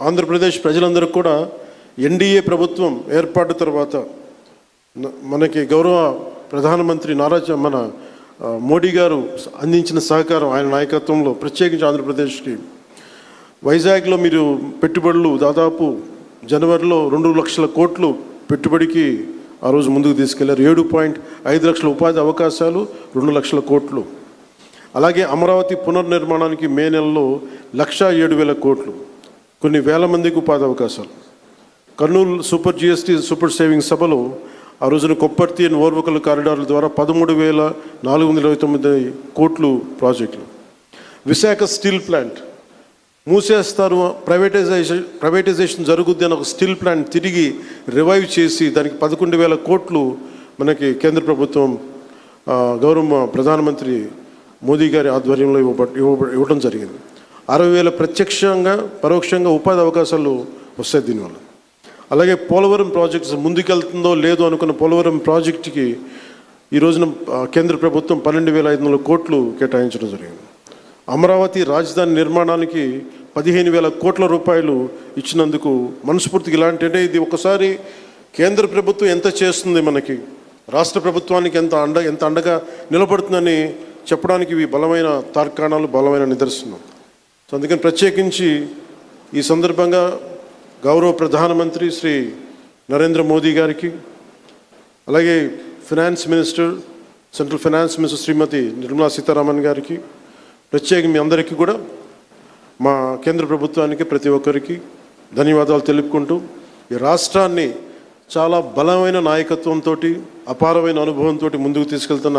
ఆంధ్రప్రదేశ్ ప్రజలందరూ కూడా ఎన్డీఏ ప్రభుత్వం ఏర్పాటు తర్వాత మనకి గౌరవ ప్రధానమంత్రి మన మోడీ గారు అందించిన సహకారం, ఆయన నాయకత్వంలో ప్రత్యేకించి ఆంధ్రప్రదేశ్కి వైజాగ్లో మీరు పెట్టుబడులు దాదాపు జనవరిలో 2 లక్షల కోట్లు పెట్టుబడికి ఆ రోజు ముందుకు తీసుకెళ్లారు. 7.5 లక్షల ఉపాధి అవకాశాలు, 2 లక్షల కోట్లు. అలాగే అమరావతి పునర్నిర్మాణానికి మే నెలలో 1,07,000 కోట్లు, కొన్ని వేల మందికి ఉపాధి అవకాశాలు. Kurnool super GST super saving సభలో ఆ రోజున కొప్పర్తి అండ్ ఓర్వకల్ కారిడార్ల ద్వారా 13,429 కోట్లు ప్రాజెక్టులు. విశాఖ స్టీల్ ప్లాంట్ మూసేస్తారు, ప్రైవేటైజేషన్ జరుగుద్ది అని ఒక స్టీల్ ప్లాంట్ తిరిగి రివైవ్ చేసి దానికి 11,000 కోట్లు మనకి కేంద్ర ప్రభుత్వం గౌరవ ప్రధానమంత్రి మోదీ గారి ఆధ్వర్యంలో ఇవ్వడం జరిగింది. 60,000 ప్రత్యక్షంగా పరోక్షంగా ఉపాధి అవకాశాలు వస్తాయి దీనివల్ల. అలాగే పోలవరం ప్రాజెక్ట్స్ ముందుకెళ్తుందో లేదో అనుకున్న పోలవరం ప్రాజెక్టుకి ఈ రోజున కేంద్ర ప్రభుత్వం 12,500 కోట్లు కేటాయించడం జరిగింది. అమరావతి రాజధాని నిర్మాణానికి 15,000 కోట్ల రూపాయలు ఇచ్చినందుకు మనస్ఫూర్తిగా ఇలాంటి, అంటే ఇది ఒకసారి కేంద్ర ప్రభుత్వం ఎంత చేస్తుంది, మనకి రాష్ట్ర ప్రభుత్వానికి ఎంత అండగా నిలబడుతుందని చెప్పడానికి ఇవి బలమైన తార్కాణాలు, బలమైన నిదర్శనం. సో అందుకని ప్రత్యేకించి ఈ సందర్భంగా గౌరవ ప్రధానమంత్రి శ్రీ నరేంద్ర మోదీ గారికి, అలాగే finance minister, central finance minister Shrimati Nirmala Sitharaman గారికి, ప్రత్యేకంగా మీ అందరికీ కూడా, మా కేంద్ర ప్రభుత్వానికి ప్రతి ఒక్కరికి ధన్యవాదాలు తెలుపుకుంటూ, ఈ రాష్ట్రాన్ని చాలా బలమైన నాయకత్వంతో, అపారమైన అనుభవంతో ముందుకు తీసుకెళ్తున్న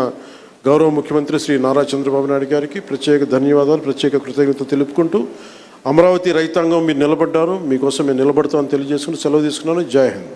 గౌరవ ముఖ్యమంత్రి శ్రీ నారా చంద్రబాబు నాయుడు గారికి ప్రత్యేక ధన్యవాదాలు, ప్రత్యేక కృతజ్ఞత తెలుపుకుంటూ, అమరావతి రైతాంగం మీరు నిలబడ్డారు, మీకోసం మేము నిలబడతామని తెలియజేసుకుంటూ సెలవు తీసుకున్నాను. జై హింద్.